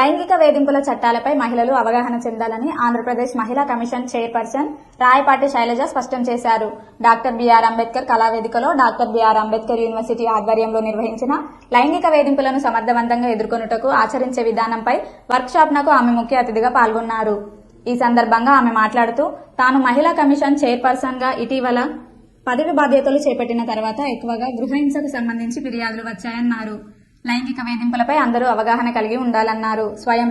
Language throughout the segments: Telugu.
లైంగిక వేధింపుల చట్టాలపై మహిళలు అవగాహన చెందాలని ఆంధ్రప్రదేశ్ మహిళా కమిషన్ చైర్పర్సన్ రాయపాటి శైలజ స్పష్టం చేశారు. డాక్టర్ బిఆర్ అంబేద్కర్ కళావేదికలో డాక్టర్ బిఆర్ అంబేద్కర్ యూనివర్సిటీ ఆధ్వర్యంలో నిర్వహించిన లైంగిక వేధింపులను సమర్థవంతంగా ఎదుర్కొనుటకు ఆచరించే విధానంపై వర్క్ షాప్ నకు ఆమె ముఖ్య అతిథిగా పాల్గొన్నారు. ఈ సందర్భంగా ఆమె మాట్లాడుతూ తాను మహిళా కమిషన్ చైర్పర్సన్ గా ఇటీవల పదవి బాధ్యతలు చేపట్టిన తర్వాత ఎక్కువగా గృహహింసకు సంబంధించి ఫిర్యాదులు వచ్చాయన్నారు. లైంగిక వేధింపులపై అందరూ అవగాహన కలిగి ఉండాలన్నారు. స్వయం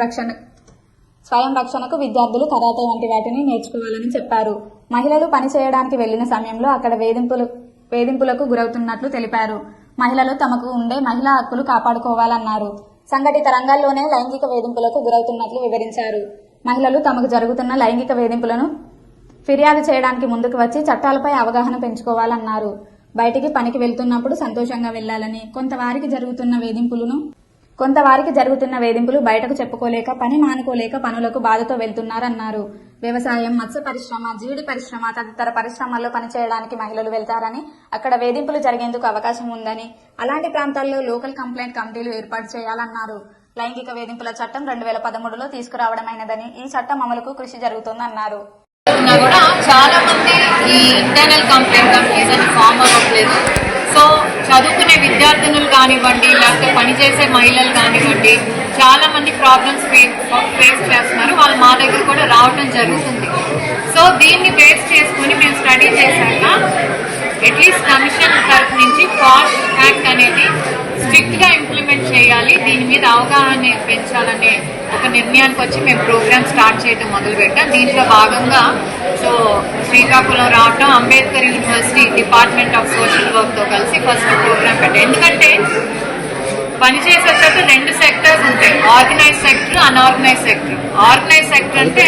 రక్షణకు విద్యార్థులు కరాటే వంటి వాటిని నేర్చుకోవాలని చెప్పారు. మహిళలు పనిచేయడానికి వెళ్లిన సమయంలో అక్కడ వేధింపులకు గురవుతున్నట్లు తెలిపారు. మహిళలు తమకు ఉండే మహిళా హక్కులు కాపాడుకోవాలన్నారు. సంఘటిత రంగాల్లోనే లైంగిక వేధింపులకు గురవుతున్నట్లు వివరించారు. మహిళలు తమకు జరుగుతున్న లైంగిక వేధింపులను ఫిర్యాదు చేయడానికి ముందుకు వచ్చి చట్టాలపై అవగాహన పెంచుకోవాలన్నారు. బయటికి పనికి వెళ్తున్నప్పుడు సంతోషంగా వెళ్లాలని, కొంతవారికి జరుగుతున్న వేధింపులు బయటకు చెప్పుకోలేక పని మానుకోలేక పనులకు బాధతో వెళ్తున్నారన్నారు. వ్యవసాయం, మత్స్య పరిశ్రమ, జీడి పరిశ్రమ తదితర పరిశ్రమల్లో పనిచేయడానికి మహిళలు వెళ్తారని, అక్కడ వేధింపులు జరిగేందుకు అవకాశం ఉందని, అలాంటి ప్రాంతాల్లో లోకల్ కంప్లైంట్ కమిటీలు ఏర్పాటు చేయాలన్నారు. లైంగిక వేధింపుల చట్టం 2013లో తీసుకురావడమైనదని, ఈ చట్టం అమలుకు కృషి జరుగుతోందన్నారు. కూడా చాలా మంది ఈ ఇంటర్నల్ కంప్లైంట్ కమిటీస్ అని ఫామ్ అవ్వట్లేదు. సో చదువుకునే విద్యార్థినులు కానివ్వండి, లేకపోతే పనిచేసే మహిళలు కానివ్వండి, చాలా మంది ప్రాబ్లమ్స్ ఫేస్ చేస్తున్నారు. వాళ్ళు మా దగ్గర కూడా రావటం జరుగుతుంది. సో దీన్ని బేస్ చేసుకుని మేము స్టడీ చేశాక అట్లీస్ట్ కమిషన్ తరఫు నుంచి ఫాస్ట్ యాక్ట్ అనేది స్ట్రిక్ట్ గా ఇంప్లిమెంట్ చేయాలి, దీని మీద అవగాహన పెంచాలనే ఒక నిర్ణయానికి వచ్చి మేము ప్రోగ్రామ్ స్టార్ట్ చేయడం మొదలుపెట్టాం. దీంట్లో భాగంగా సో శ్రీకాకుళం రావటం, Ambedkar university department of social work తో కలిసి ఫస్ట్ ప్రోగ్రామ్ పెట్టాం. ఎందుకంటే పనిచేసే చోట 2 సెక్టర్స్ ఉంటాయి, organise sector, unorganised sector. Organise sector అంటే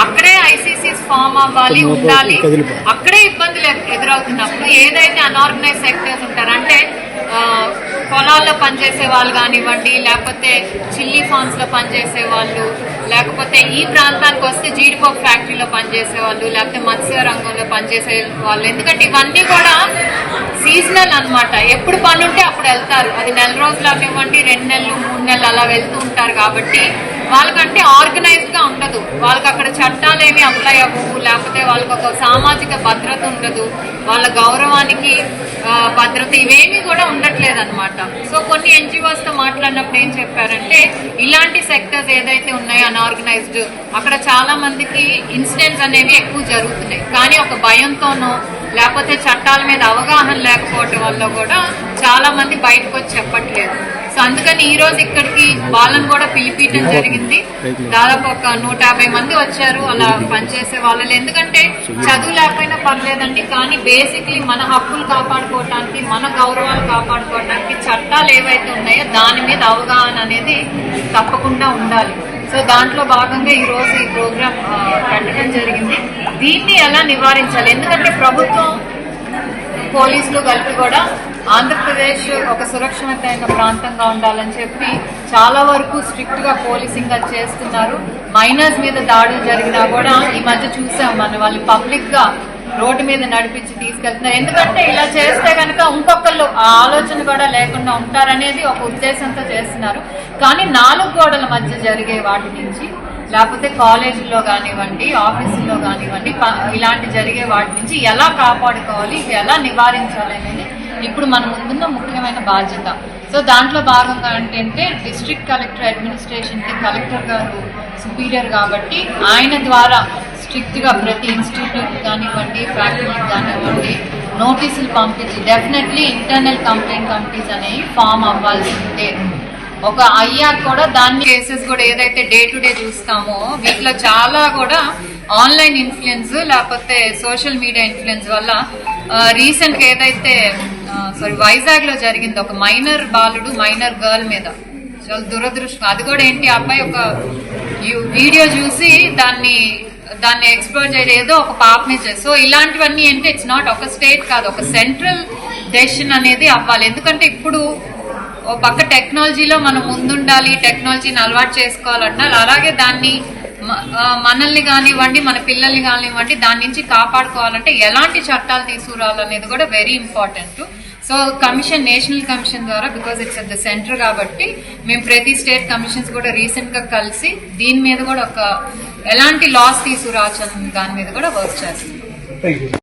అక్కడే ఐసీసీస్ ఫామ్ అవ్వాలి, ఉండాలి, అక్కడే ఇబ్బందులు ఎదురవుతున్నప్పుడు ఏదైతే అన్ఆర్గనైజ్ సెక్టర్స్ ఉంటారంటే పొలాల్లో పనిచేసే వాళ్ళు కానివ్వండి, లేకపోతే చిల్లీ ఫార్మ్స్ లో పనిచేసే వాళ్ళు, లేకపోతే ఈ ప్రాంతానికి వస్తే జీడిపప్పు ఫ్యాక్టరీలో పనిచేసే వాళ్ళు, లేకపోతే మత్స్య రంగంలో పనిచేసే వాళ్ళు. ఎందుకంటే ఇవన్నీ కూడా సీజనల్ అన్నమాట, ఎప్పుడు పని ఉంటే అప్పుడు వెళ్తారు. అది నెల రోజులు అవ్వండి, 2 నెలలు 3 నెలలు అలా వెళ్తూ ఉంటారు. కాబట్టి వాళ్ళకంటే ఆర్గనైజ్డ్ గా ఉండదు, వాళ్ళకి అక్కడ చట్టాలు ఏమి అప్లై అవ్వవు, లేకపోతే వాళ్ళకి ఒక సామాజిక భద్రత ఉండదు, వాళ్ళ గౌరవానికి భద్రత ఇవేమీ కూడా ఉండట్లేదు అనమాట. సో కొన్ని ఎన్జిఓస్ తో మాట్లాడినప్పుడు ఏం చెప్పారంటే ఇలాంటి సెక్టర్స్ ఏదైతే ఉన్నాయో అన్ఆర్గనైజ్డ్, అక్కడ చాలా మందికి ఇన్సిడెంట్స్ అనేవి ఎక్కువ జరుగుతున్నాయి. కానీ ఒక భయంతోనో లేకపోతే చట్టాల మీద అవగాహన లేకపోవటం వల్ల కూడా చాలా మంది బయటకు వచ్చి చెప్పట్లేదు. సో అందుకని ఈ రోజు ఇక్కడికి వాళ్ళని కూడా పిలిపించడం జరిగింది. దాదాపు ఒక 150 మంది వచ్చారు అలా పనిచేసే వాళ్ళు. ఎందుకంటే చదువు లేకపోయినా పర్లేదండి, కానీ బేసిక్లీ మన హక్కులు కాపాడుకోవటానికి, మన గౌరవాలు కాపాడుకోవటానికి చట్టాలు ఏవైతే ఉన్నాయో దాని మీద అవగాహన అనేది తప్పకుండా ఉండాలి. సో దాంట్లో భాగంగా ఈ రోజు ఈ ప్రోగ్రామ్ పెట్టడం జరిగింది. దీన్ని ఎలా నివారించాలి, ఎందుకంటే ప్రభుత్వం, పోలీసులు కలిపి కూడా ఆంధ్రప్రదేశ్ ఒక సురక్షితమైన ప్రాంతంగా ఉండాలని చెప్పి చాలా వరకు స్ట్రిక్ట్ గా పోలీసింగ్ చేస్తున్నారు. మైనర్స్ మీద దాడులు జరిగినా కూడా ఈ మధ్య చూసాం మనం, వాళ్ళు పబ్లిక్ గా రోడ్డు మీద నడిపించి తీసుకెళ్తున్నారు. ఎందుకంటే ఇలా చేస్తే కనుక ఇంకొకళ్ళు ఆ ఆలోచన కూడా లేకుండా ఉంటారనేది ఒక ఉద్దేశంతో చేస్తున్నారు. కానీ 4 గోడల మధ్య జరిగే వాటి నుంచి, లేకపోతే కాలేజీల్లో కానివ్వండి, ఆఫీసుల్లో కానివ్వండి, ఇలాంటి జరిగే వాటి నుంచి ఎలా కాపాడుకోవాలి, ఎలా నివారించాలి అనేది ఇప్పుడు మన ముందున్న ముఖ్యమైన బాధ్యత. సో దాంట్లో భాగంగా ఏంటంటే డిస్ట్రిక్ట్ కలెక్టర్ అడ్మినిస్ట్రేషన్ కి కలెక్టర్ గారు సుపీరియర్ కాబట్టి ఆయన ద్వారా స్ట్రిక్ట్ గా ప్రతి ఇన్స్టిట్యూట్ కానివ్వండి, ఫ్యాక్టరీకి కానివ్వండి నోటీసులు పంపించి డెఫినెట్లీ ఇంటర్నల్ కంప్లైంట్ కమిటీస్ అనేవి ఫామ్ అవ్వాల్సిందే. ఒక అయ్యాక కూడా దాన్ని కేసెస్ కూడా ఏదైతే డే టు డే చూస్తామో వీటిలో చాలా కూడా ఆన్లైన్ ఇన్ఫ్లుయెన్స్ లేకపోతే సోషల్ మీడియా ఇన్ఫ్లుయెన్స్ వల్ల రీసెంట్ గా ఏదైతే వైజాగ్ లో జరిగింది, ఒక మైనర్ బాలుడు మైనర్ గర్ల్ మీద చాలా దురదృష్టం. అది కూడా ఏంటి, అబ్బాయి ఒక వీడియో చూసి దాన్ని ఎక్స్ప్లోర్ చేయడం, ఏదో ఒక పాప మీద. సో ఇలాంటివన్నీ ఏంటి, ఇట్స్ నాట్ ఒక స్టేట్ కాదు, ఒక సెంట్రల్ డెసిషన్ అనేది అవ్వాలి. ఎందుకంటే ఇప్పుడు ఓ పక్క టెక్నాలజీలో మనం ముందుండాలి, టెక్నాలజీని అలవాటు చేసుకోవాలంటారు, అలాగే దాన్ని మనల్ని కానివ్వండి, మన పిల్లల్ని కానివ్వండి, దాని నుంచి కాపాడుకోవాలంటే ఎలాంటి చట్టాలు తీసుకురావాలనేది కూడా very important. So commission national commission ద్వారా, because it's at the centre కాబట్టి మేము ప్రతి స్టేట్ కమిషన్స్ కూడా రీసెంట్ గా కలిసి దీని మీద కూడా ఒక ఎలాంటి లాస్ తీసుకురావచ్చు దాని మీద కూడా వర్క్ చేస్తున్నాం.